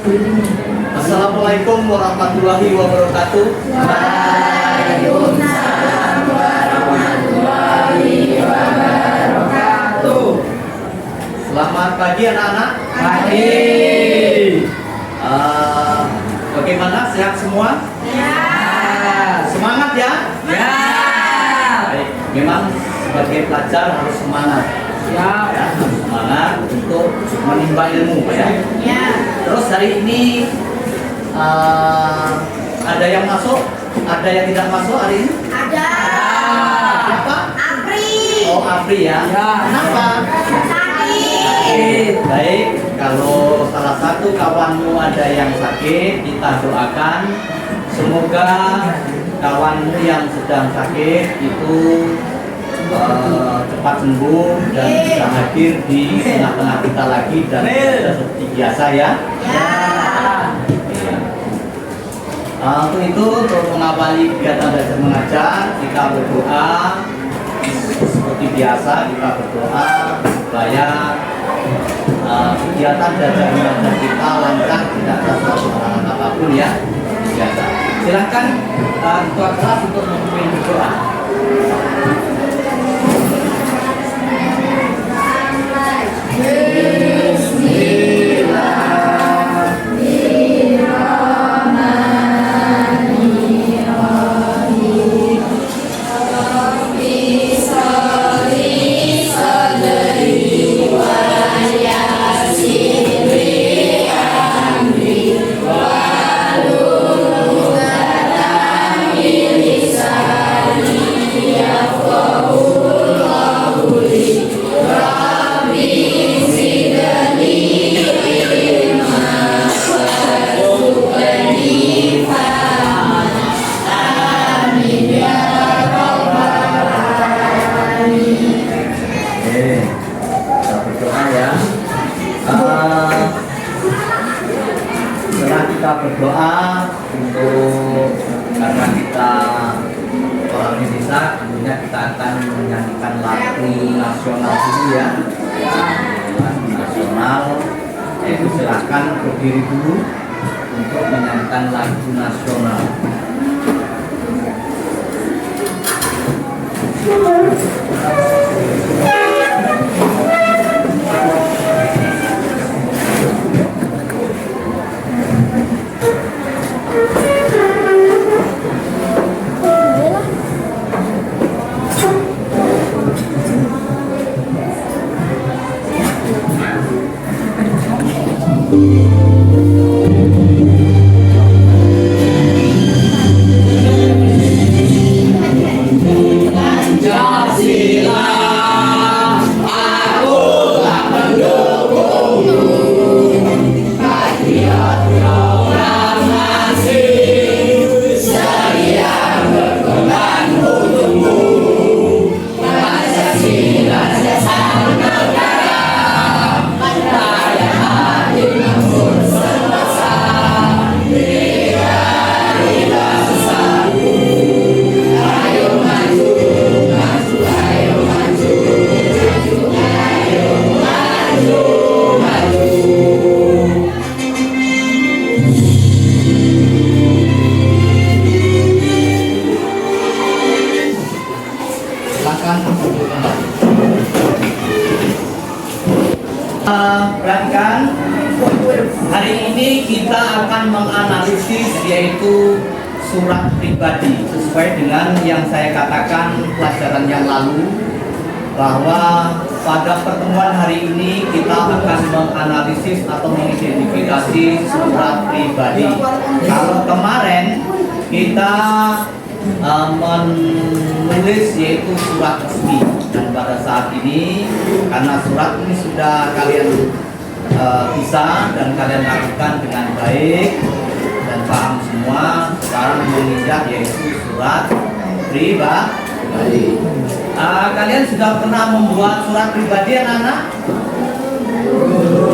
Assalamualaikum warahmatullahi wabarakatuh. Waalaikumsalam warahmatullahi wabarakatuh. Selamat pagi anak-anak. Pagi. Bagaimana, sehat semua? Ya. Semangat ya? Ya. Baik, memang sebagai pelajar harus semangat. Ya. Ya, harus semangat untuk menimba ilmu ya. Ya. Terus hari ini ada yang masuk, ada yang tidak masuk hari ini? Ada. Siapa? Apri. Oh, Apri ya. Ya. Kenapa? Sakit. Baik, kalau salah satu kawanmu ada yang sakit, kita doakan semoga kawanmu yang sedang sakit itu cepat sembuh dan bisa hadir di tengah-tengah kita lagi dan seperti biasa ya. Ya. Untuk itu, untuk mengawali kegiatan belajar mengajar, kita berdoa seperti biasa. Kita berdoa supaya kegiatan belajar mengajar kita lancar, tidak ada suatu halangan apapun ya. Biasa. Silakan ketua kelas untuk memimpin berdoa. Berdoa untuk karena kita orang Indonesia, tentunya kita akan menyanyikan lagu nasional dulu ya. Lagu nasional, yaitu silakan berdiri dulu untuk menyanyikan lagu nasional. Perhatikan, hari ini kita akan menganalisis yaitu surat pribadi sesuai dengan yang saya katakan pelajaran yang lalu, bahwa pada pertemuan hari ini kita akan menganalisis atau mengidentifikasi surat pribadi. Kalau kemarin kita menulis yaitu surat resmi, dan pada saat ini karena surat ini sudah kalian bisa dan kalian lakukan dengan baik dan paham semua, sekarang menginjak yaitu surat pribadi. Kalian sudah pernah membuat surat pribadi anak-anak?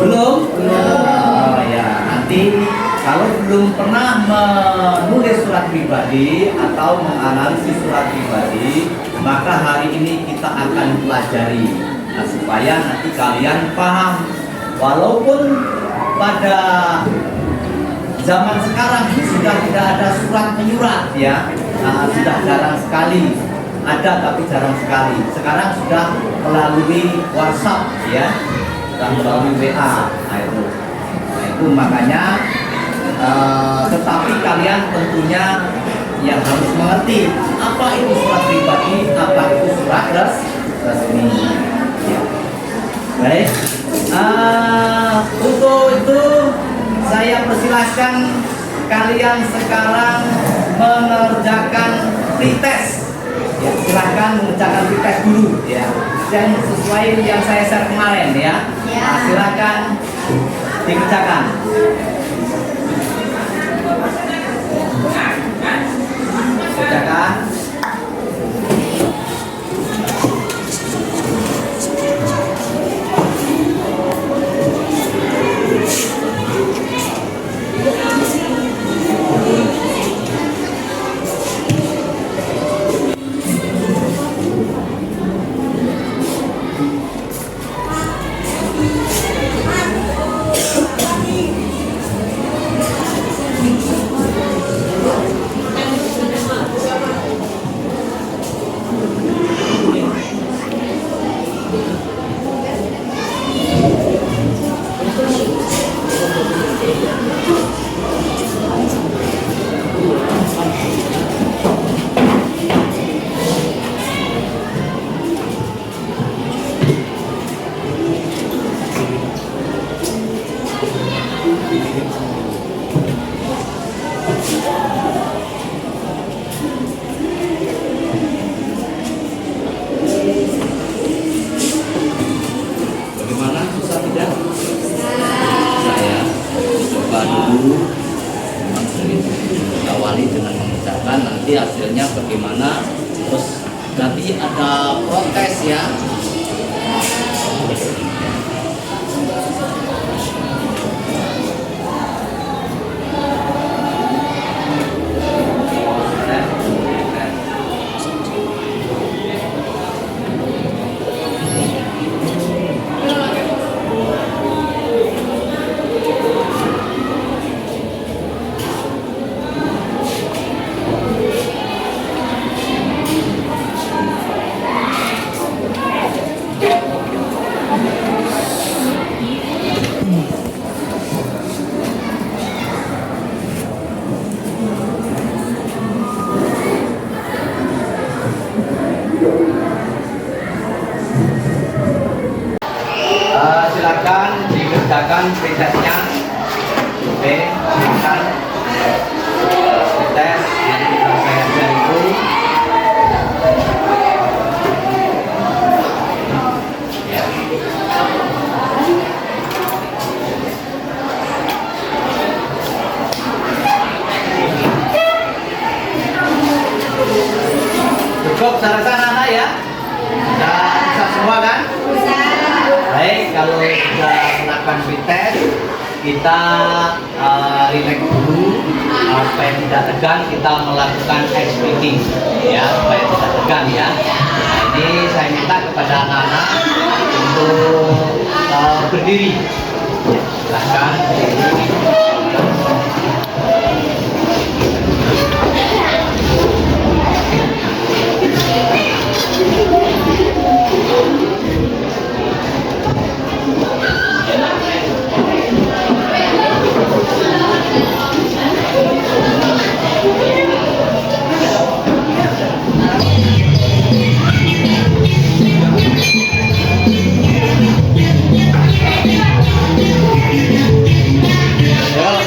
Belum? Oh ya, nanti kalau belum pernah menulis surat pribadi atau menganalisis surat pribadi, maka hari ini kita akan pelajari supaya nanti kalian paham. Walaupun pada zaman sekarang ini sudah tidak ada surat menyurat ya. Sudah jarang sekali ada, tapi jarang sekali. Sekarang sudah melalui WhatsApp ya, sudah melalui WA. Nah itu makanya tetapi kalian tentunya yang harus mengerti apa itu surat pribadi, apa itu surat resmi ya. Baik, untuk itu saya persilahkan kalian sekarang mengerjakan pretest ya, silahkan mengerjakan pretest dulu ya, dan sesuai yang saya share kemarin ya. Silahkan dikerjakan. Kerjakan. Bagaimana, susah tidak? Saya coba dulu awali dengan mengerjakan, nanti hasilnya bagaimana, terus nanti ada protes ya. Silakan dikerjakan pretestnya. Oke, silakan pretest yang sudah saya share itu. Ya. Cukup saya rasa anak ya. Bisa semua kan? Baik, kalau sudah melakukan pretest, kita relax dulu supaya tidak tegang. Kita melakukan ice breaking ya, supaya tidak tegang ya. Nah, ini saya minta kepada anak-anak untuk berdiri. Silakan berdiri. Yo.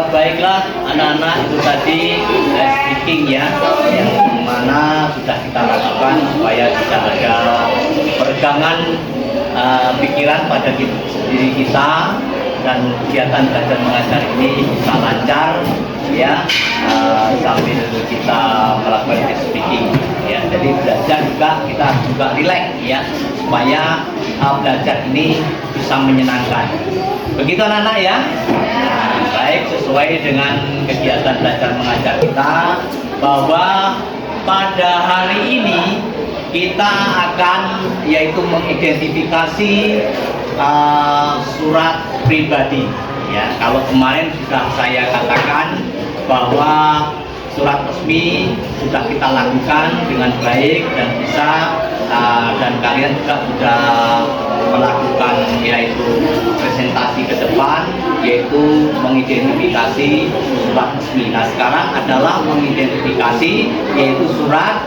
Baiklah anak-anak, itu tadi speaking ya, yang mana sudah kita lakukan supaya tidak ada peregangan pikiran pada diri kita, dan kegiatan belajar mengajar ini bisa lancar ya, sambil kita melakukan speaking ya. Jadi belajar juga kita juga relax ya, supaya belajar ini bisa menyenangkan. Begitu anak-anak ya. Baik, sesuai dengan kegiatan belajar mengajar kita, bahwa pada hari ini kita akan yaitu mengidentifikasi surat pribadi ya. Kalau kemarin sudah saya katakan bahwa surat resmi sudah kita lakukan dengan baik dan bisa, dan kalian juga sudah melakukan yaitu presentasi ke depan, yaitu mengidentifikasi surat resmi. Nah, sekarang adalah mengidentifikasi yaitu surat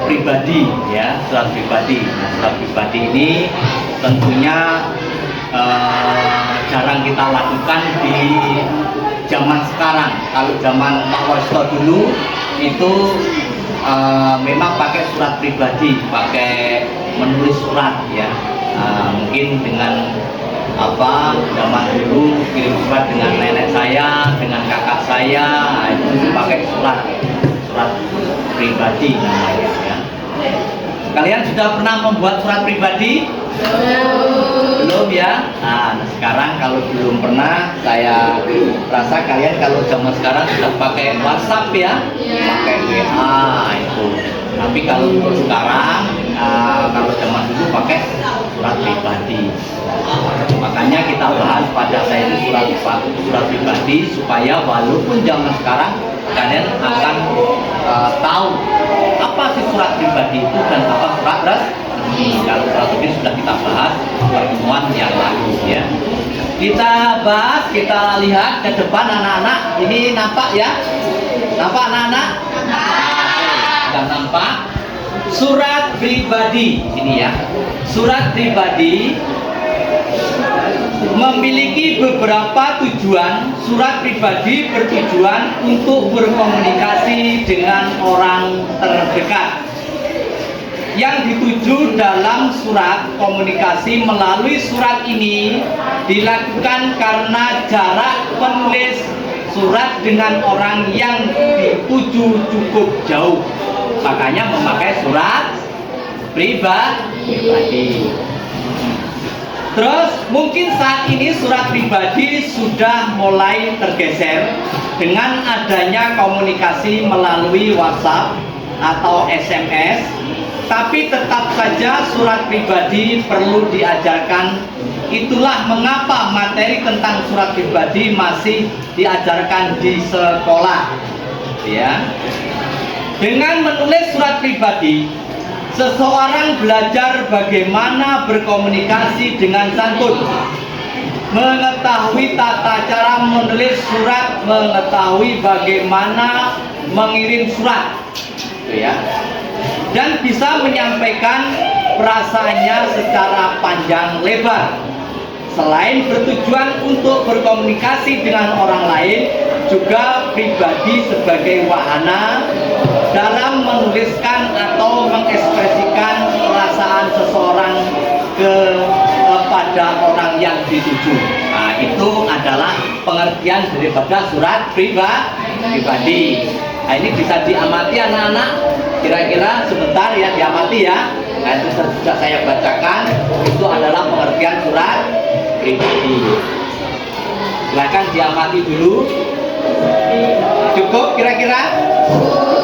pribadi ya, surat pribadi. Nah, surat pribadi ini tentunya jarang kita lakukan di zaman sekarang. Kalau zaman Pak Warsto dulu itu memang pakai surat pribadi, pakai menulis surat ya. Mungkin dengan zaman dulu kirim surat dengan nenek saya, dengan kakak saya, itu pakai surat pribadi namanya ya. Kalian sudah pernah membuat surat pribadi? Belum ya? Nah, sekarang kalau belum pernah, saya rasa kalian kalau zaman sekarang sudah pakai WhatsApp ya, pakai WA itu. Tapi kalau untuk sekarang, kalau zaman dulu pakai surat pribadi. Makanya kita bahas pada saya itu surat pribadi, supaya walaupun zaman sekarang kalian akan tahu apa sih surat pribadi itu dan apa surat resmi. Kalau surat resmi sudah kita bahas pertemuan yang lalu ya. Kita bahas, kita lihat ke depan anak-anak. Ini nampak ya? Nampak anak-anak? Sudah nampak? Surat pribadi ini ya. Surat pribadi memiliki beberapa tujuan. Surat pribadi bertujuan untuk berkomunikasi dengan orang terdekat. Yang dituju dalam surat komunikasi melalui surat ini dilakukan karena jarak penulis surat dengan orang yang dituju cukup jauh. Makanya memakai surat pribadi. Terus mungkin saat ini surat pribadi sudah mulai tergeser dengan adanya komunikasi melalui WhatsApp atau SMS, tapi tetap saja surat pribadi perlu diajarkan. Itulah mengapa materi tentang surat pribadi masih diajarkan di sekolah ya. Dengan menulis surat pribadi, seseorang belajar bagaimana berkomunikasi dengan santun, mengetahui tata cara menulis surat, mengetahui bagaimana mengirim surat, ya, dan bisa menyampaikan perasaannya secara panjang lebar. Selain bertujuan untuk berkomunikasi dengan orang lain, juga pribadi sebagai wahana dalam menuliskan atau mengekspresikan perasaan seseorang kepada orang yang dituju. Nah, itu adalah pengertian daripada surat pribadi. Nah, ini bisa diamati anak-anak, kira-kira sebentar ya, diamati ya. Nah, itu sudah saya bacakan, itu adalah pengertian surat pribadi. Silakan diamati dulu. Cukup kira-kira?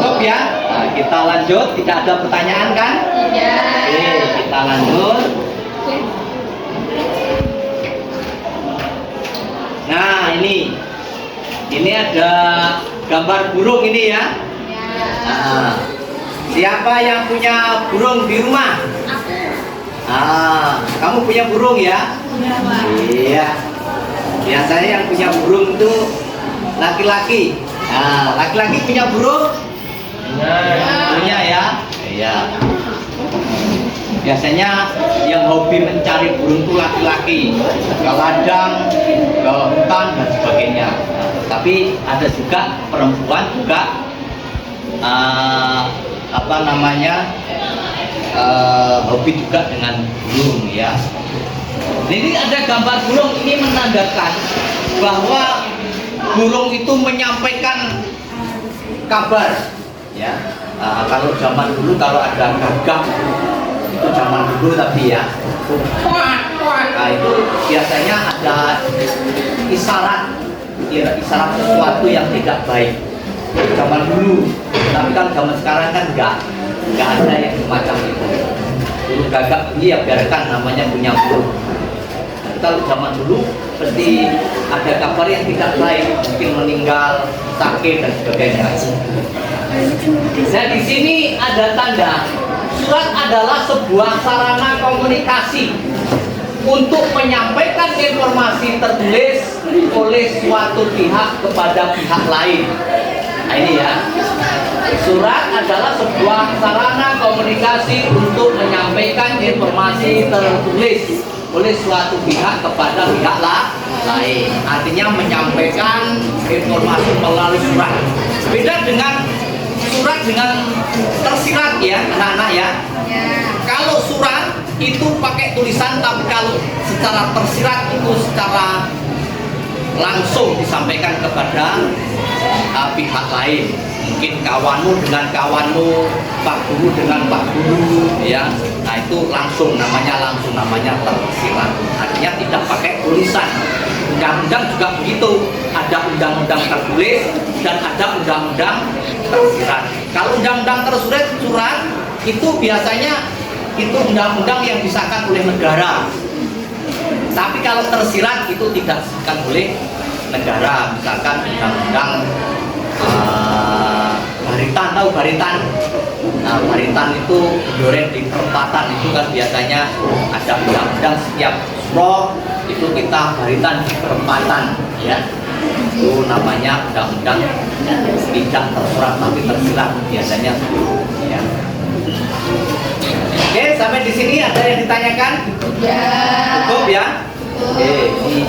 Cukup ya? Nah, kita lanjut, tidak ada pertanyaan kan? Tidak. Oke, kita lanjut. Nah, ini ada gambar burung ini ya. Nah, siapa yang punya burung di rumah? Kamu punya burung ya? Iya. Biasanya yang punya burung itu laki-laki. Nah, laki-laki punya burung? Punya ya? Iya. biasanya yang hobi mencari burung itu laki-laki, ke ladang, ke hutan dan sebagainya. Tapi ada juga perempuan juga hobi juga dengan burung ya. Ini ada gambar burung, ini menandakan bahwa burung itu menyampaikan kabar ya. Kalau zaman dulu kalau ada gagak itu zaman dulu tapi ya, nah itu biasanya ada isyarat sesuatu yang tidak baik zaman dulu. Tapi kalau zaman sekarang kan nggak ada yang semacam itu. Burung gagak ini ya biarkan, namanya punya burung. Tapi kalau zaman dulu pasti ada kabar yang tidak baik, mungkin meninggal, sakit dan sebagainya. Nah di sini ada tanda surat adalah sebuah sarana komunikasi untuk menyampaikan informasi tertulis oleh suatu pihak kepada pihak lain. Nah ini ya, surat adalah sebuah sarana komunikasi untuk menyampaikan informasi tertulis oleh suatu pihak kepada pihak lain. Artinya menyampaikan informasi melalui surat. Beda dengan surat dengan tersirat ya anak-anak ya. Kalau surat itu pakai tulisan, tapi kalau secara tersirat itu secara langsung disampaikan kepada pihak lain. Mungkin kawanmu dengan kawanmu, pak guru dengan pak guru ya. Nah itu langsung, namanya tersirat. Artinya tidak pakai tulisan. Undang-undang juga begitu, ada undang-undang tertulis dan ada undang-undang tersirat. Kalau undang-undang tersurat itu biasanya itu undang-undang yang disahkan oleh negara. Tapi kalau tersirat itu tidak disahkan oleh negara. Misalkan undang-undang baritan, tahu baritan? Nah, baritan itu duren di perempatan itu kan biasanya ada undang-undang setiap suro itu kita baritan di perempatan ya. Itu namanya undang-undang tidak tersurat tapi tersirat biasanya ya. Oke, sampai di sini ada yang ditanyakan? Ya. Cukup ya? Oke, ini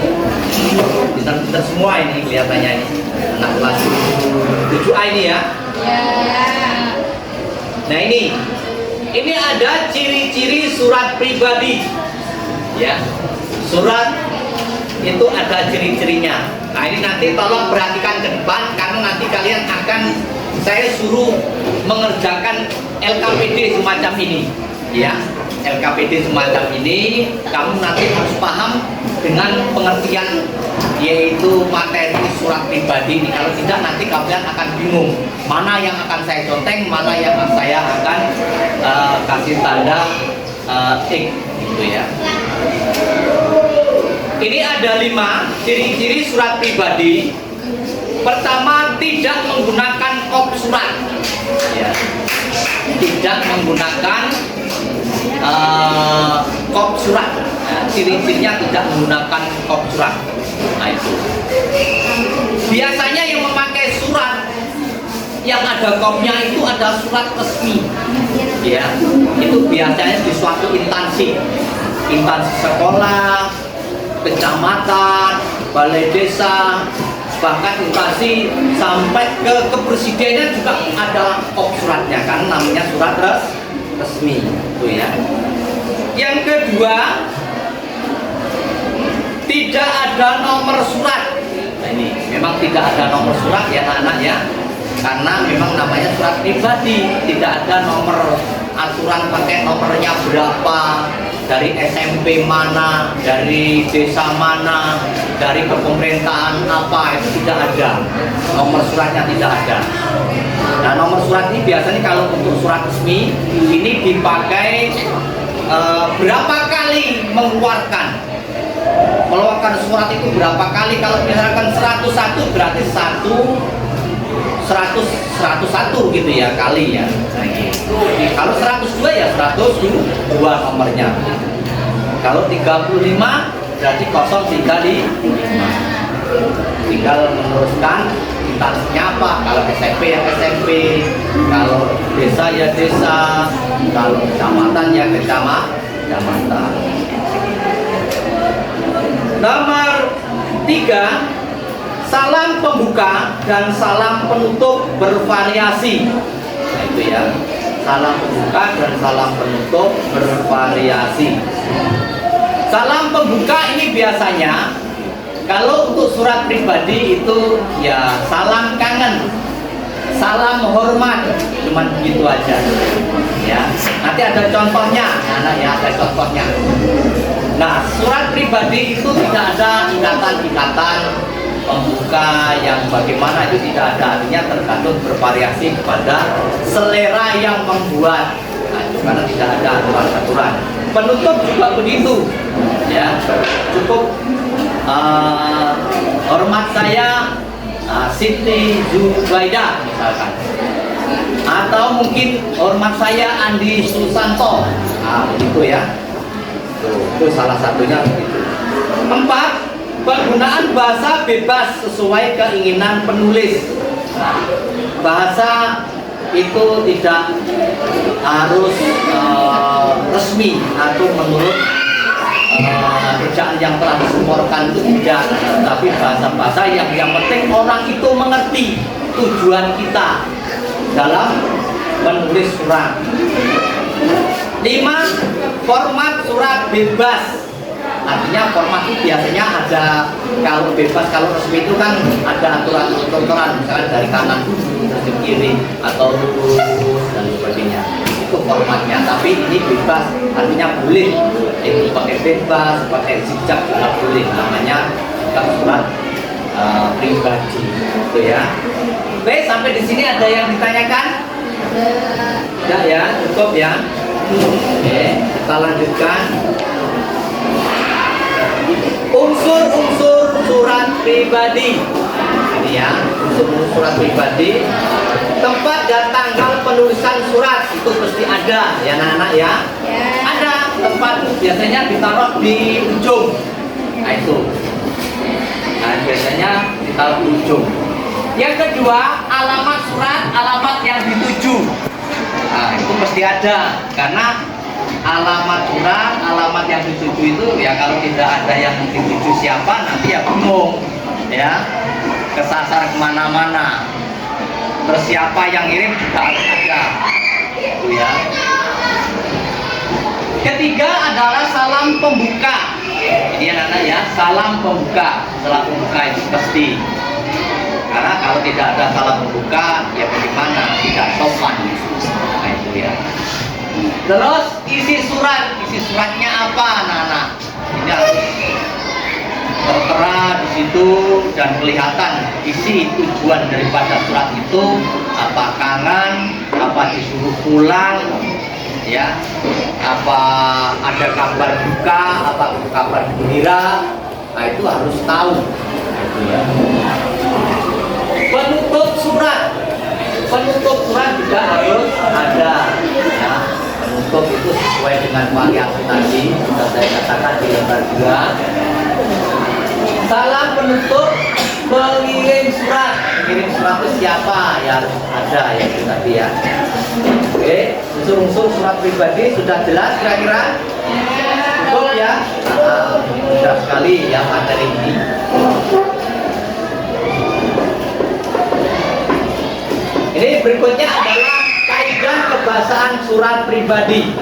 pintar-pintar semua ini kelihatannya ini. Anak kelas 7A ini ya. Ya. Nah ini ada ciri-ciri surat pribadi ya. Surat itu ada ciri-cirinya. Nah ini nanti tolong perhatikan ke depan karena nanti kalian akan saya suruh mengerjakan LKPD semacam ini ya. LKPD semacam ini kamu nanti harus paham dengan pengertian yaitu materi surat pribadi ini. Kalau tidak nanti kalian akan bingung mana yang akan saya conteng, mana yang saya akan kasih tanda tik gitu ya. Ini ada 5 ciri-ciri surat pribadi. Pertama, tidak menggunakan kop surat ya. Tidak menggunakan kop surat. Nah, ciri-cirinya tidak menggunakan kop surat. Nah itu. Biasanya yang memakai surat yang ada kopnya itu ada surat resmi. Ya, itu biasanya di suatu instansi sekolah, kecamatan, balai desa, bahkan instansi sampai ke kepresidenan juga ada kop suratnya kan, namanya surat resmi itu ya. Yang kedua, tidak ada nomor surat. Nah, ini memang tidak ada nomor surat ya anak-anak ya, karena memang namanya surat pribadi, tidak ada nomor aturan pakai nomornya berapa, dari SMP mana, dari desa mana, dari pemerintahan apa, itu tidak ada. Nomor suratnya tidak ada. Nah nomor surat ini biasanya kalau untuk surat resmi ini dipakai berapa kali mengeluarkan surat itu berapa kali. Kalau misalkan 101 berarti 101 gitu ya kali ya. Nah, gitu. Kalau 102 ya 102 nomornya. Kalau 35 berarti 035. Tinggal meneruskan 35 instansinya apa. Kalau SMP ya SMP, kalau desa ya desa, kalau kecamatan ya kecamatan. Nomor 3, salam pembuka dan salam penutup bervariasi. Nah, itu ya, salam pembuka dan salam penutup bervariasi. Salam pembuka ini biasanya kalau untuk surat pribadi itu ya salam kangen, salam hormat, cuman begitu aja. Ya, nanti ada contohnya, anak ya, ada contohnya. Nah, surat pribadi itu tidak ada ikatan-ikatan pembuka yang bagaimana, itu tidak ada, artinya tergantung bervariasi kepada selera yang membuat. Nah, itu karena tidak ada aturan-aturan. Penutup juga begitu, ya, cukup hormat saya Siti Zubaida misalkan, atau mungkin hormat saya Andi Susanto. Nah, begitu ya. Itu salah satunya begitu. 4, penggunaan bahasa bebas sesuai keinginan penulis. Nah, bahasa itu tidak harus resmi atau menurut bacaan yang telah disemporkan itu tidak, tapi bahasa-bahasa yang penting orang itu mengerti tujuan kita dalam menulis surat. 5, format surat bebas. Artinya format itu biasanya ada, kalau bebas, kalau resmi itu kan ada aturan-aturan, misalkan dari kanan terus ke kiri atau lurus dan sebagainya. Itu formatnya, tapi ini bebas, artinya boleh. Itu pakai bebas, pakai zigzag juga boleh. Namanya surat pribadi, itu ya. Oke, sampai di sini ada yang ditanyakan? Tidak ya, cukup ya. Oke, kita lanjutkan. Unsur-unsur surat pribadi. Ini ya, unsur-unsur surat pribadi. Tempat dan tanggal penulisan surat itu pasti ada ya anak-anak ya. Ada tempat, biasanya ditaruh di ujung. Nah itu. Nah biasanya ditaruh di ujung. Yang kedua, alamat surat, alamat yang dituju. Nah itu pasti ada, karena alamat surat, alamat yang dituju itu ya kalau tidak ada yang dituju siapa nanti ya bingung ya, kesasar kemana-mana. Terus siapa yang ngirim juga harus ada, itu ya. Ketiga adalah salam pembuka. Ini anak-anak ya, salam pembuka. Salam pembuka itu pasti. Karena kalau tidak ada salam pembuka, ya bagaimana? Tidak sopan. Nah itu ya. Terus isi suratnya apa, anak-anak? Ini harus tertera di situ dan kelihatan isi tujuan daripada surat itu, apa kangen, apa disuruh pulang, ya, apa ada kabar duka, apa kabar gembira. Nah itu harus tahu. Itu ya. Penutup surat juga harus ada. Ya. Penutup itu sesuai dengan variasi tadi sudah saya katakan di lembar 2. Salam penutup mengirim surat. Mengirim surat itu siapa? Ya harus ada ya itu tadi ya. Oke, unsur-unsur surat pribadi sudah jelas kira-kira? Cukup ya? Mudah sekali ya materi ini. Ini berikutnya adalah kaidah kebahasaan surat pribadi.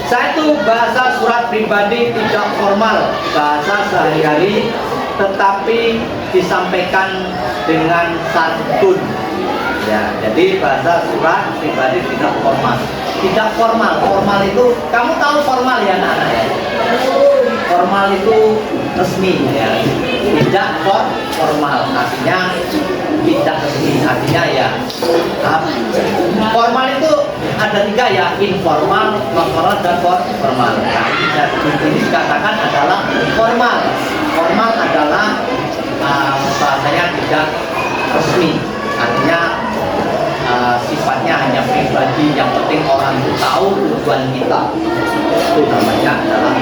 1. Bahasa surat pribadi tidak formal, bahasa sehari-hari, tetapi disampaikan dengan santun. Ya, jadi bahasa surat pribadi tidak formal. Tidak formal, formal itu, kamu tahu formal ya anak-anak ya? Formal itu resmi ya. Tidak formal, artinya tidak resmi, artinya ya. Formal itu ada 3 ya, informal, non formal dan formal. Nah, ini dikatakan adalah formal. Formal adalah bahasanya tidak resmi, artinya sifatnya hanya pribadi, yang penting orang itu tahu tujuan kita. Itu namanya adalah.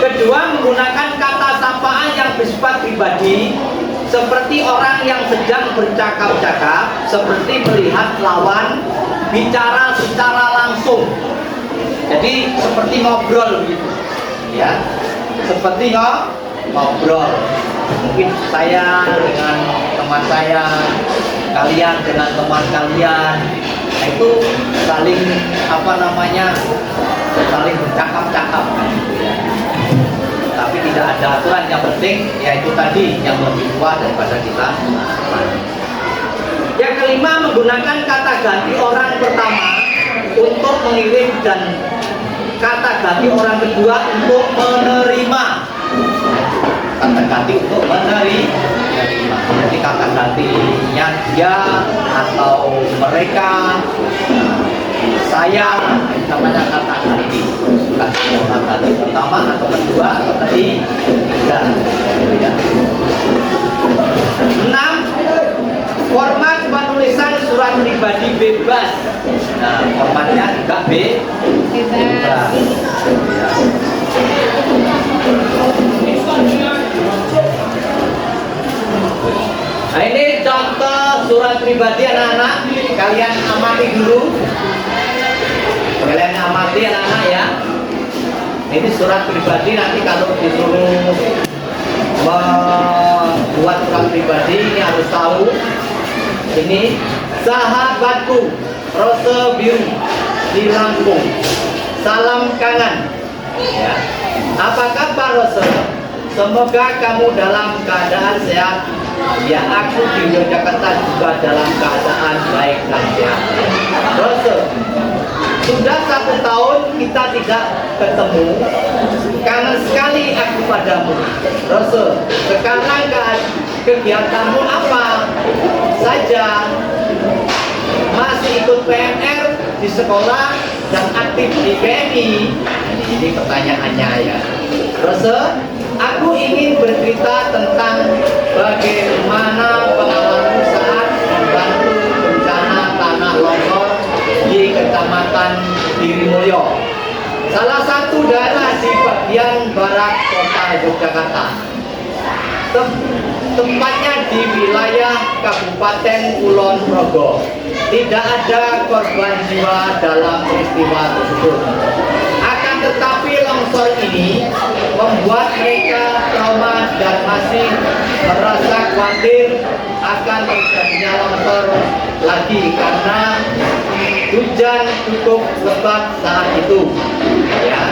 Kedua, menggunakan kata sapaan yang bersifat pribadi, seperti orang yang sedang bercakap-cakap, seperti melihat lawan bicara secara langsung. Jadi seperti ngobrol gitu, ya, seperti ngobrol. Mungkin saya dengan teman saya, kalian dengan teman kalian, nah itu saling saling bercakap-cakap, gitu ya. Tapi tidak ada aturan, yang penting yaitu tadi yang lebih kuat daripada kita. Yang kelima, menggunakan kata ganti orang pertama untuk mengirim dan kata ganti orang kedua untuk menerima. Kata ganti untuk menerima. Jadi kata gantinya dia atau mereka, saya, namanya kata ganti. Kata ganti pertama atau kedua atau ketiga. 6. Format penulisan surat pribadi bebas. Nah, formatnya juga bebas. Nah, ini contoh surat pribadi anak-anak. Kalian amati dulu. Kalian amati anak-anak ya. Ini surat pribadi, nanti kalau disuruh membuat surat pribadi ini harus tahu. Ini sahabatku Rose Biru di Lampung, salam kangen ya. Apa kabar Rose? Semoga kamu dalam keadaan sehat. Ya, aku di Yogyakarta juga dalam keadaan baik dan sehat. Rose, sudah 1 tahun kita tidak ketemu. Kangen sekali aku padamu. Rose, sekarang kegiatanmu apa saja? Masih ikut PNR di sekolah dan aktif di PMI? Ini pertanyaannya ya. Rose, aku ingin bercerita tentang bagaimana pengalamanmu saat membantu bencana tanah longsor di Kecamatan Girimulyo, salah satu daerah di bagian barat kota Yogyakarta. Tempatnya di wilayah Kabupaten Kulon Progo. Tidak ada korban jiwa dalam peristiwa tersebut. Akan tetapi longsor ini membuat mereka trauma dan masih merasa khawatir akan terjadinya longsor lagi karena hujan cukup lebat saat itu. Ya.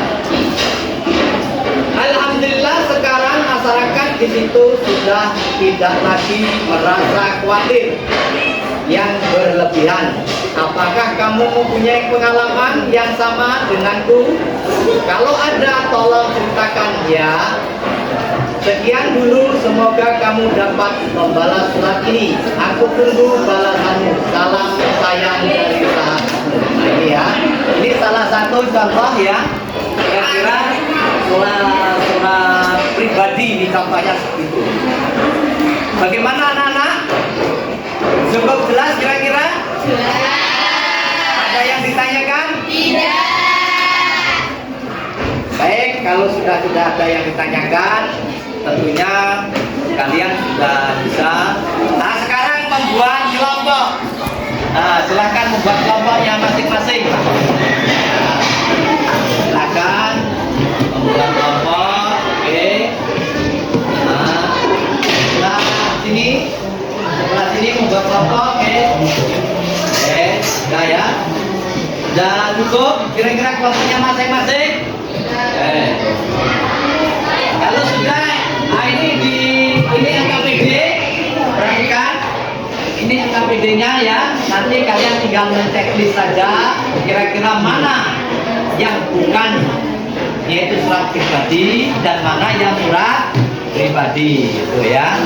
Alhamdulillah sekarang masyarakat di situ sudah tidak lagi merasa khawatir yang berlebihan. Apakah kamu mempunyai pengalaman yang sama denganku? Kalau ada, tolong ceritakan ya. Sekian dulu, semoga kamu dapat membalas surat ini. Aku tunggu balasanmu. Salam sayang dari sahabatmu. Nah, ini ya. Ini salah satu contoh ya. Kira-kira surat pribadi ini contohnya seperti itu. Bagaimana anak-anak? Cukup jelas kira-kira? Jelas. Ada yang ditanyakan? Tidak. Baik, kalau sudah ada yang ditanyakan, tentunya kalian sudah bisa. Nah, sekarang membuat kelompok. Nah, silahkan membuat kelompoknya masing-masing. Silahkan membuat kelompok. Oke. Nah, sebelah sini membuat kelompok. Oke. Oke, sudah ya. Sudah cukup. Kira-kira kelompoknya masing-masing. Kalau sudah, nah ini NKPD, perhatikan, ini NKPD-nya ya. Nanti kalian tinggal men-checklist saja, kira-kira mana yang bukan, yaitu surat pribadi dan mana yang surat pribadi, gitu ya.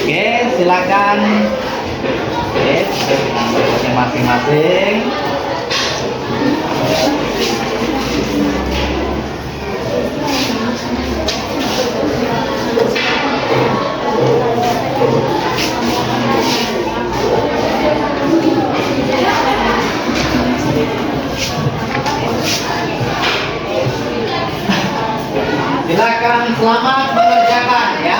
Oke, silakan. Oke, dengan masing-masing. Silakan, selamat mengerjakan ya.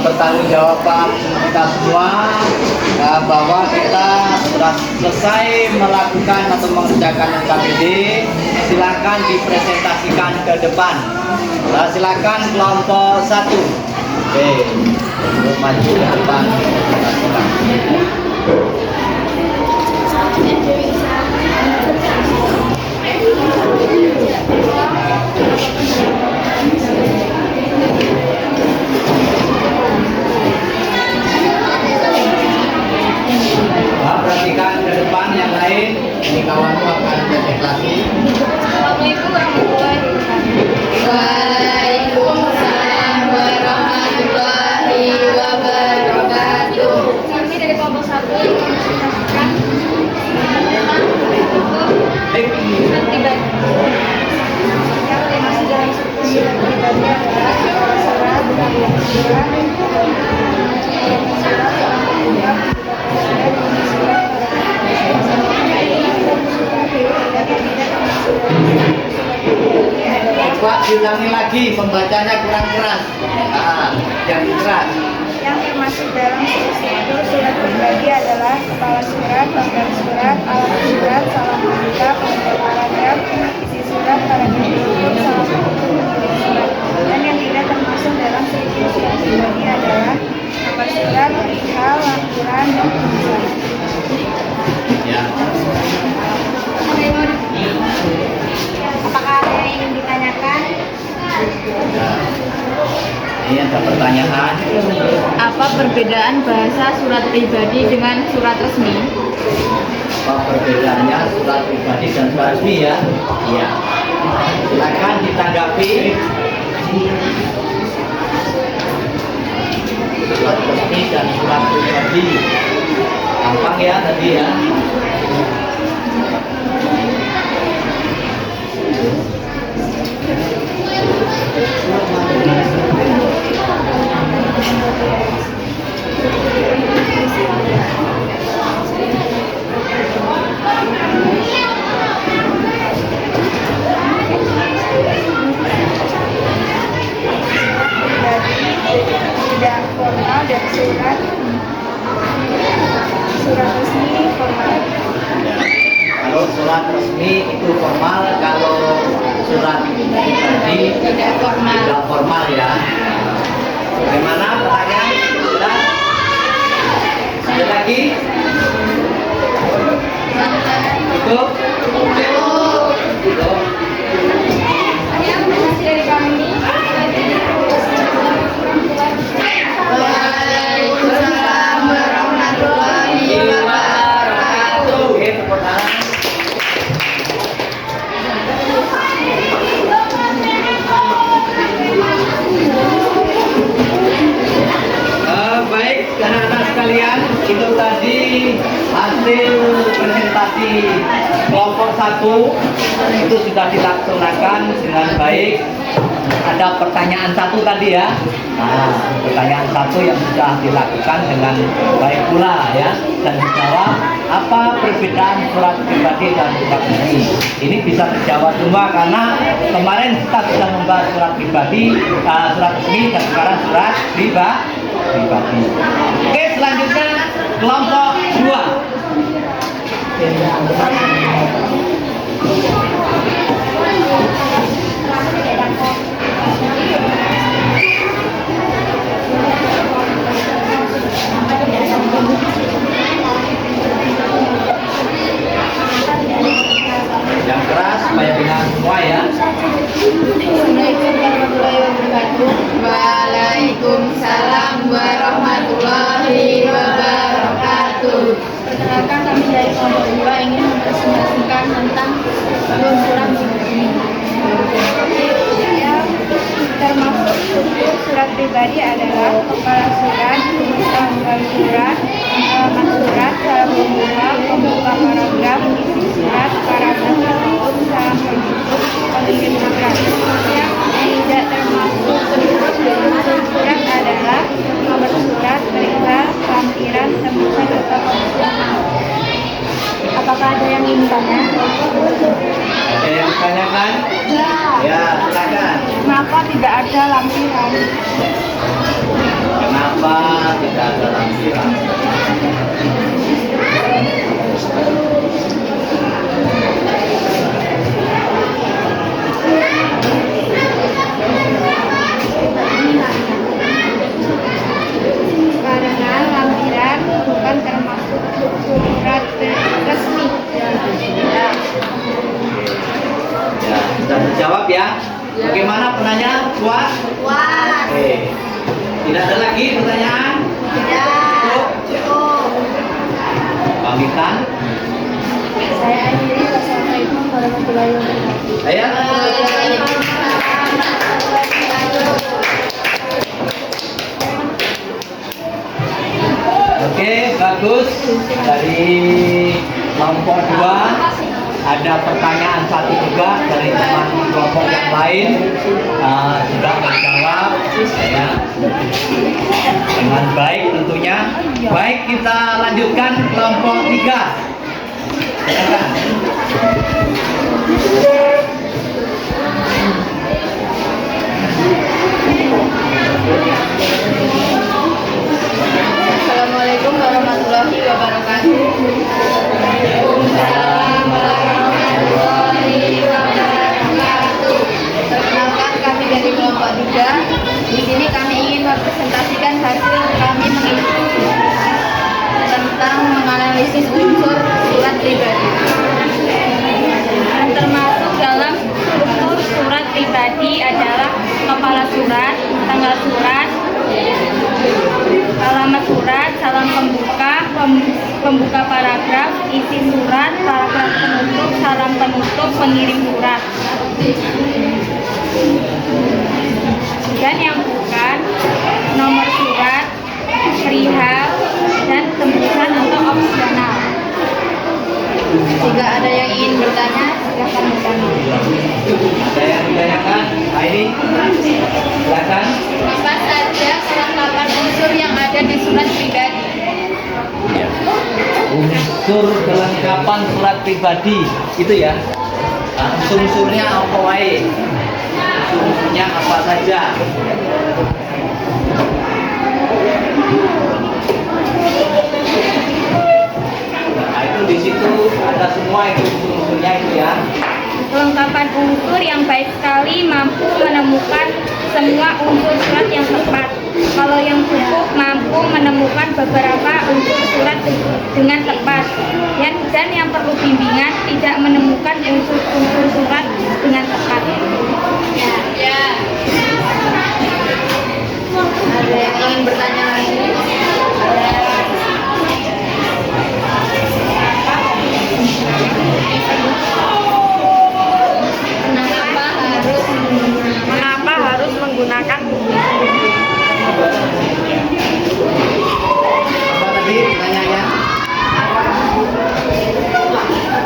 pertanggungjawaban kita semua bahwa kita sudah selesai melakukan atau mengerjakan SKPD. Silakan dipresentasikan ke depan. Silakan kelompok 1. Oke, untuk maju ke depan. Perhatikan ke depan yang lain. Ini kawanku akan presentasi. Assalamualaikum warahmatullahi wabarakatuh. Waalaikumsalam warahmatullahi wabarakatuh. Kami dari kelompok 1 yang mempresentasikan surat pribadi. Yang termasuk dalam surat pribadi adalah surat Coba diulangi lagi, pembacanya kurang keras. Yang keras. Yang termasuk dalam itu surat pribadi adalah kepala surat, banggar surat, alamat surat, salam pembuka, penutup paragraf, isi surat, paragraf penutup, salam penutup, penutup surat. Dan yang tidak termasuk dalam surat pribadi adalah nomor surat, perihal, lampiran, dan tulisan. Ya. Apakah ada yang ingin ditanyakan? Ya. Ini ada pertanyaan. Apa perbedaan bahasa surat pribadi dengan surat resmi? Apa perbedaannya surat pribadi dan surat resmi ya? Iya. Silakan ditanggapi. Surat resmi dan surat pribadi. Gampang ya tadi ya. Tidak formal dan surat resmi formal. Kalau surat resmi itu formal, kalau surat pribadi Tidak formal. tidak formal ya. Bagaimana pertanyaan? Sudah? Ada lagi? Cukup? Cukup. Dari kami Waalaikumsalam warahmatullahi wabarakatuh. Oke, tepuk tangan. Baik, anak-anak sekalian, itu tadi hasil presentasi kelompok 1 itu sudah dilaksanakan dengan baik. Ada pertanyaan 1 tadi ya. Nah, pertanyaan 1 yang sudah dilakukan dengan baik pula ya, dan dijawab apa perbedaan surat pribadi dan surat resmi. Ini bisa terjawab semua karena kemarin kita sudah membahas surat pribadi, surat resmi, dan sekarang surat pribadi. Oke, selanjutnya kelompok 2. Yang keras supaya dengar semua ya. Assalamualaikum warahmatullahi wabarakatuh. Waalaikumsalam warahmatullahi wabarakatuh. perkenalkan kami dari kelompok 2 ingin mempresentasikan tentang surat pribadi. Yang termasuk untuk surat pribadi adalah kepala surat, tanggal surat, alamat surat, salam pembuka paragraf, isi surat, paragraf penutup, salam penutup, pengirim surat. Yang tidak termasuk unsur surat adalah nomor surat, perihal, lampiran, tembusan atau kondisional. Apakah ada yang ingin tanya? Ada yang ditanyakan? Ya, silakan. Kenapa tidak ada lampiran? Kenapa tidak ada lampiran? Karena lampiran bukan termasuk surat resmi. Ya, sudah terjawab ya. Bagaimana penanya? Puas? Puas. Oke. Tidak ada lagi pertanyaan? Cukup. Pamitan? Saya akhiri. Wassalamualaikum warahmatullahi wabarakatuh. Saya Oke, bagus. Dari kelompok 2 ada pertanyaan satu juga dari teman kelompok yang lain juga menjawab ya, dengan baik tentunya. Baik, kita lanjutkan kelompok 3. Silakan. Assalamualaikum warahmatullahi wabarakatuh. Waalaikumsalam warahmatullahi wabarakatuh. Perkenalkan, kami dari kelompok 3. Di sini kami ingin mempresentasikan hasil kami mengikuti tentang menganalisis unsur surat pribadi. Termasuk dalam struktur surat pribadi adalah kepala surat, tanggal surat, alamat surat, salam pembuka, pembuka paragraf, isi surat, paragraf penutup, salam penutup, pengirim surat. Dan yang bukan, nomor surat, perihal, dan tembusan atau opsional. Jika ada yang ingin bertanya, silakan bertanya. Ada yang ditanyakan? Nah, ini silakan. Apa saja kelengkapan unsur yang ada di surat pribadi? Ya. Unsur kelengkapan surat pribadi itu ya. Unsur-unsurnya apa wae? Unsur-unsurnya apa saja? Nah, itu di situ ada semua itu unsur-unsurnya itu ya. Kelengkapan unsur yang baik sekali mampu menemukan semua unsur surat yang tepat. Kalau yang cukup mampu menemukan beberapa unsur surat dengan tepat. Dan yang perlu bimbingan tidak menemukan unsur-unsur surat dengan tepat. Ya. Ada yang ingin bertanya lagi? Mengapa harus menggunakan bukti? Apa tadi pertanyaannya?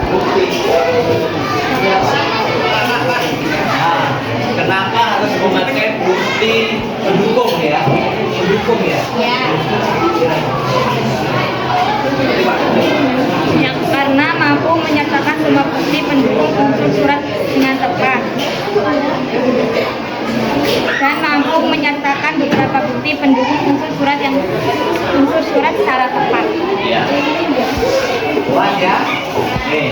Bukti. Nah, kenapa harus memakai bukti pendukung ya? Pendukung ya? Ya. Yang karena mampu menyertakan semua bukti pendukung unsur surat dengan tepat. Dan mampu menyertakan beberapa bukti pendukung unsur surat secara tepat. Iya. Puas ya? Oke.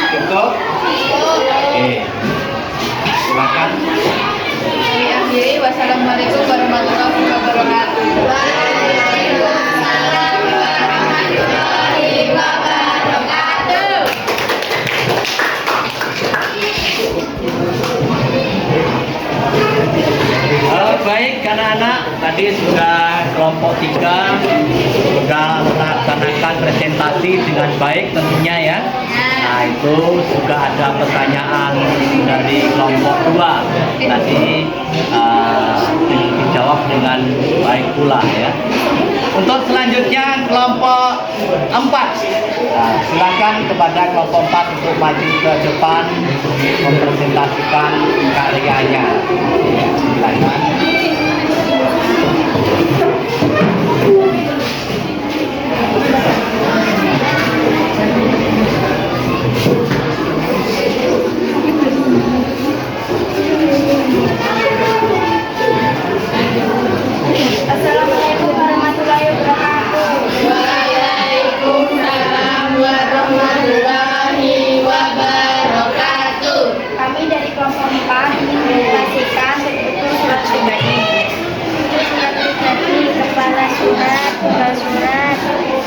Cukup? Oke. Silakan. Diakhiri, wassalamualaikum warahmatullahi wabarakatuh. Waalaikumsalam warahmatullahi wabarakatuh. Baik anak-anak, tadi sudah kelompok 3 sudah melaksanakan presentasi dengan baik tentunya ya. Nah, itu juga ada pertanyaan dari kelompok 2 tadi dijawab dengan baik pula ya. Untuk selanjutnya kelompok 4, silakan kepada kelompok 4 untuk maju ke depan mempresentasikan karyanya. Silakan. Assalamualaikum warahmatullahi wabarakatuh. Kami dari kelompok 4 ingin menginformasikan tentang surat pribadi. Surat pribadi, kepala surat, tunggal surat,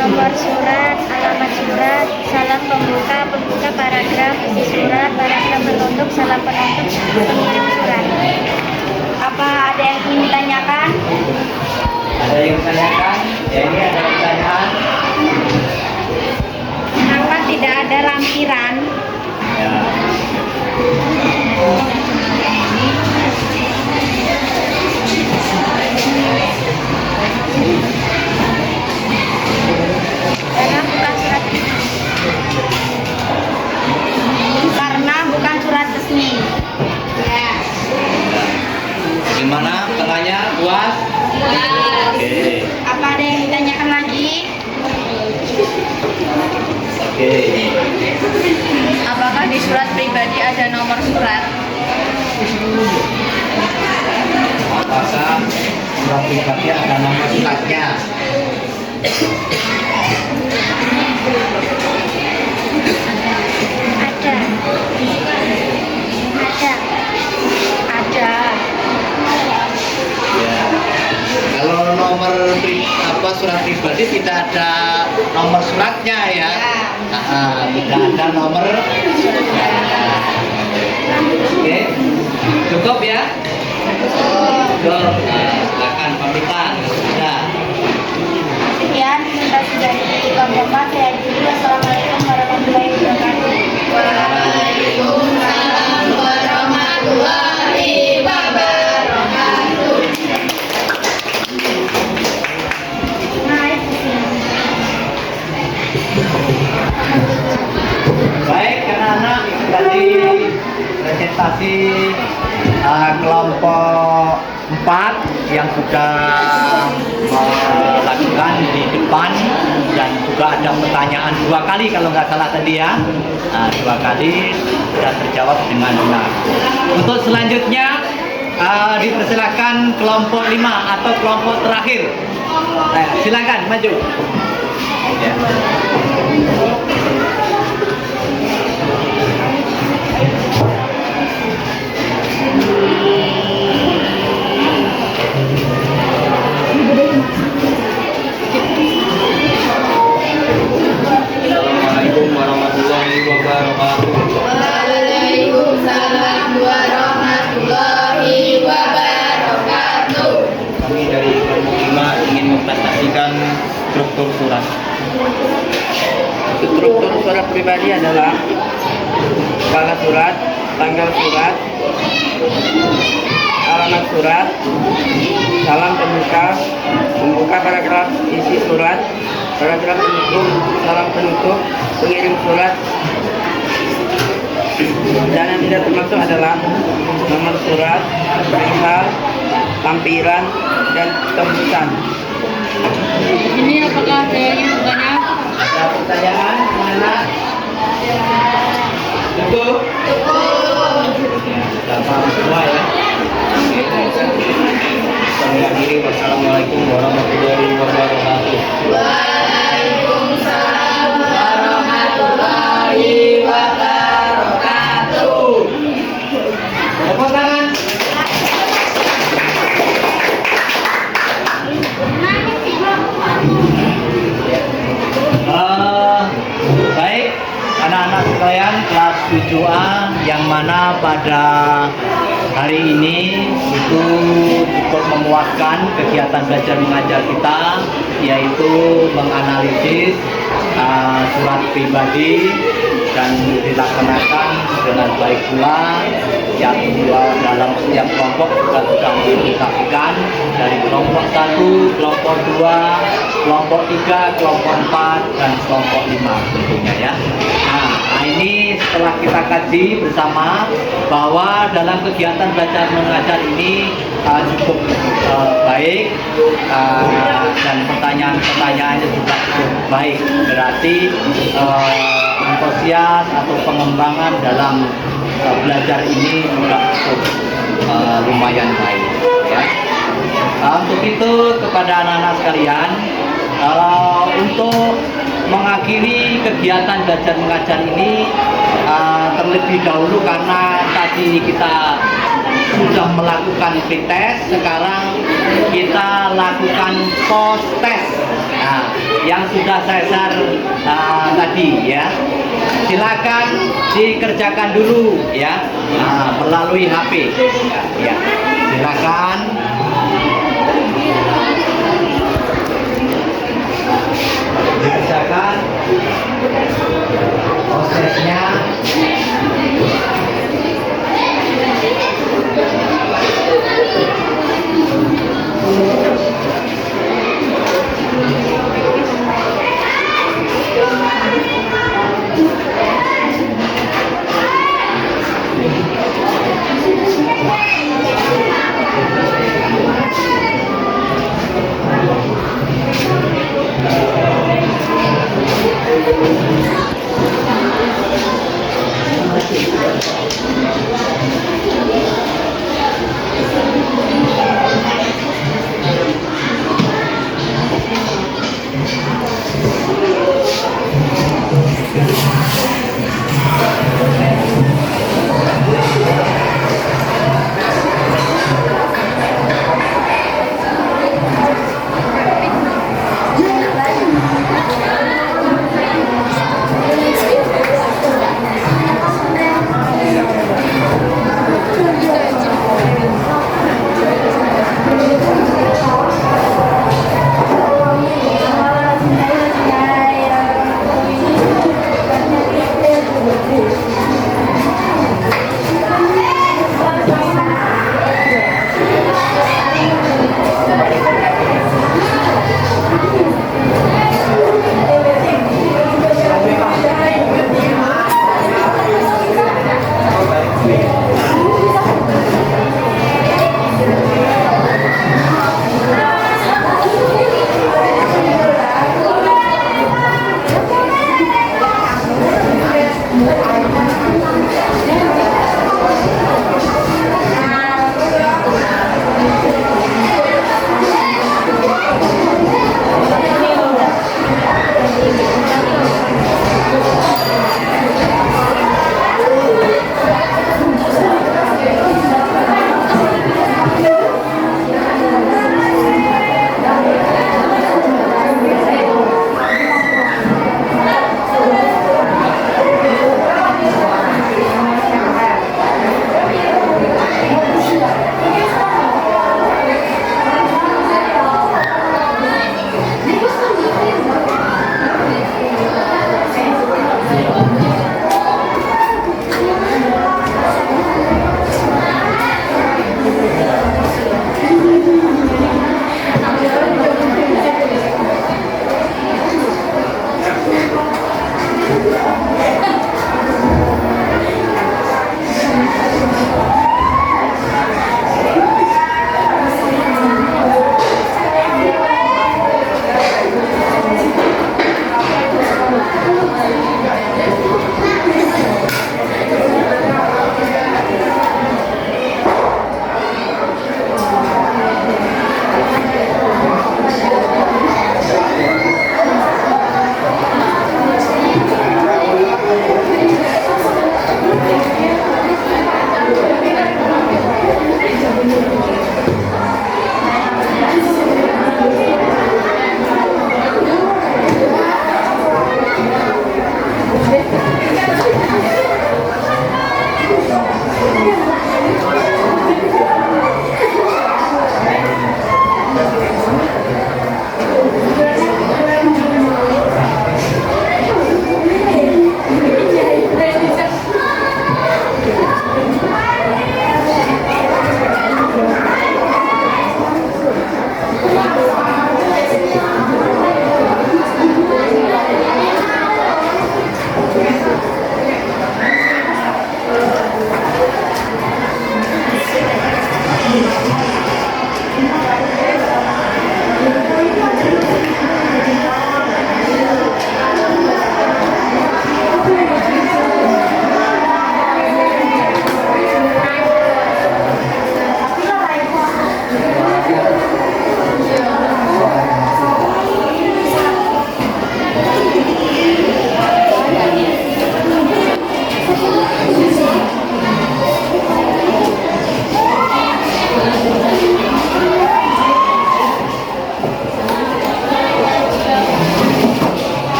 nomor surat, alamat surat, salam pembuka, pembuka paragraf, isi surat, paragraf penutup, salam penutup, pengirim surat. Apa ada yang ingin ditanyakan? Ada yang ditanyakan? Ya, ini ada pertanyaan. Kenapa tidak ada lampiran? Ya. Karena bukan surat resmi. Ya. Gimana? Tengahnya puas? Oke. Apa ada yang ditanyakan lagi? Oke. Apakah di surat pribadi ada nomor surat? Apakah surat pribadi ada nomor suratnya? Ada. Ada. Ya. Kalau nomor surat pribadi tidak ada nomor suratnya ya. Tidak ada nomor suratnya. Oke. Cukup ya? Cukup. Nah, silakan pamitan. Sudah. Sekian presentasi dari kelompok 4. Saya dulu. Assalamualaikum warahmatullahi wabarakatuh. Waalaikumsalam warahmatullahi wabarakatuh. Baik, anak-anak, itu tadi presentasi kelompok 4 yang sudah melakukan di depan, dan juga ada pertanyaan 2 kali kalau nggak salah tadi ya. 2 kali sudah terjawab dengan benar. Untuk selanjutnya dipersilakan kelompok 5 atau kelompok terakhir. Silakan maju. Ya. Assalamualaikum warahmatullahi wabarakatuh. Waalaikumsalam warahmatullahi wabarakatuh. Kami dari kelompok 5 ingin mempresentasikan struktur surat. Struktur surat pribadi adalah kepala surat, tanggal surat, alamat surat, salam pembuka, pembuka paragraf isi surat, paragraf penutup, salam penutup, pengirim surat. Dan yang tidak termasuk adalah nomor surat, perihal, lampiran, dan tembusan. Ini apakah ada yang ingin bertanya? Ada pertanyaan mana? Cukup? Sudah paham semua ya? Saya akhiri. Wassalamualaikum warahmatullahi wabarakatuh. Waalaikumsalam warahmatullahi wabarakatuh. Tepuk tangan. Baik, anak-anak sekalian kelas 7A yang mana pada hari ini itu cukup memuaskan kegiatan belajar mengajar kita, yaitu menganalisis surat pribadi dan dilaksanakan dengan baik pula. Yang kedua, dalam setiap kelompok juga sudah dipublikasikan dari kelompok 1, kelompok 2, kelompok 3, kelompok 4, dan kelompok 5 tentunya ya. Nah, ini setelah kita kaji bersama bahwa dalam kegiatan belajar mengajar ini cukup baik, dan pertanyaan-pertanyaannya juga cukup baik, berarti antusias atau pengembangan dalam belajar ini juga cukup lumayan baik ya. Untuk itu kepada anak-anak sekalian, Untuk mengakhiri kegiatan belajar mengajar ini terlebih dahulu karena tadi kita sudah melakukan pretest, sekarang kita lakukan post test. Nah, yang sudah saya share tadi ya, silakan dikerjakan dulu ya, melalui HP ya, silakan. Dikerjakan prosesnya.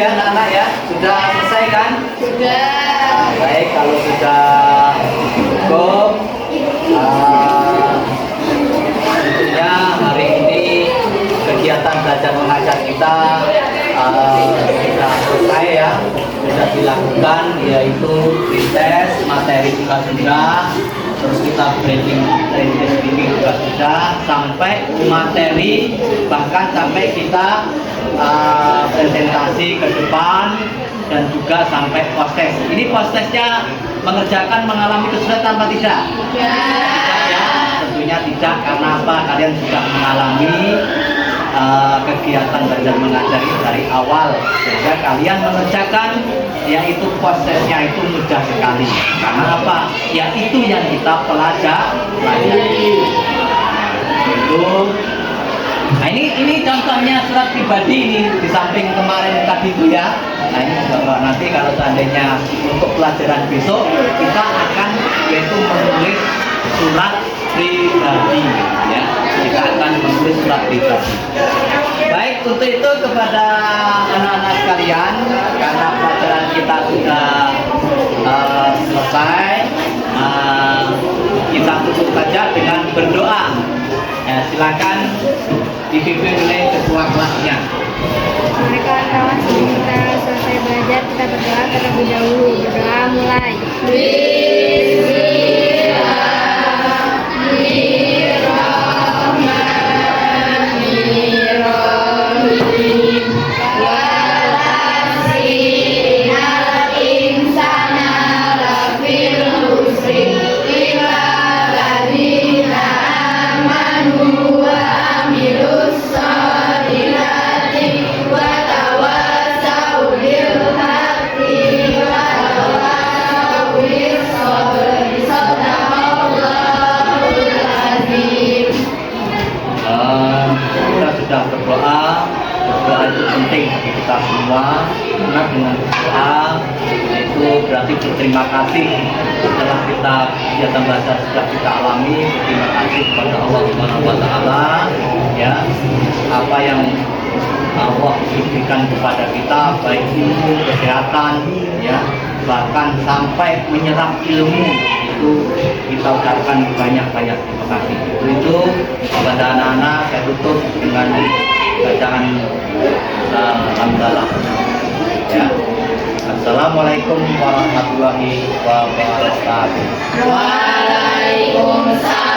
anak-anak ya, sudah selesai kan? Sudah. Baik, kalau sudah cukup, tentunya hari ini kegiatan belajar mengajar kita sudah selesai ya, sudah dilakukan, yaitu pretest, materi juga sudah, terus kita branding juga sudah, sampai materi, bahkan sampai kita presentasi ke depan, dan juga sampai postes. Ini postesnya mengalami kesulitan apa tidak? Tidak ya, tentunya tidak, karena apa? Kalian sudah mengalami kegiatan belajar mengajar itu dari awal, sehingga kalian mengerjakan yaitu prosesnya itu mudah sekali. Karena apa? Ya itu yang kita pelajari. Itu. Nah ini contohnya surat pribadi ini, di samping kemarin tadi itu ya. Nah ini nanti kalau seandainya untuk pelajaran besok kita akan yaitu menulis surat pribadi ya, kita akan menulis surat pribadi. Baik, untuk itu kepada anak-anak sekalian, karena pelajaran kita sudah selesai, kita tutup saja dengan berdoa. Ya, silakan dipimpin oleh ketua kelasnya. Mari kawan-kawan, sebelum kita selesai belajar, kita berdoa terlebih dahulu. Berdoa mulai. Kita sudah berdoa itu penting bagi kita semua, karena dengan berdoa itu berarti berterima kasih setelah kita kegiatan belajar sudah kita alami, berterima kasih kepada Allah Subhanahu wa Ta'ala ya, apa yang Allah berikan kepada kita, baik ilmu, kesehatan ya, bahkan sampai menyerap ilmu, itu kita ucapkan banyak-banyak terima kasih. Itu kepada anak-anak saya tutup dengan bacaan hamdalah ya. Assalamualaikum warahmatullahi wabarakatuh. Waalaikumsalam.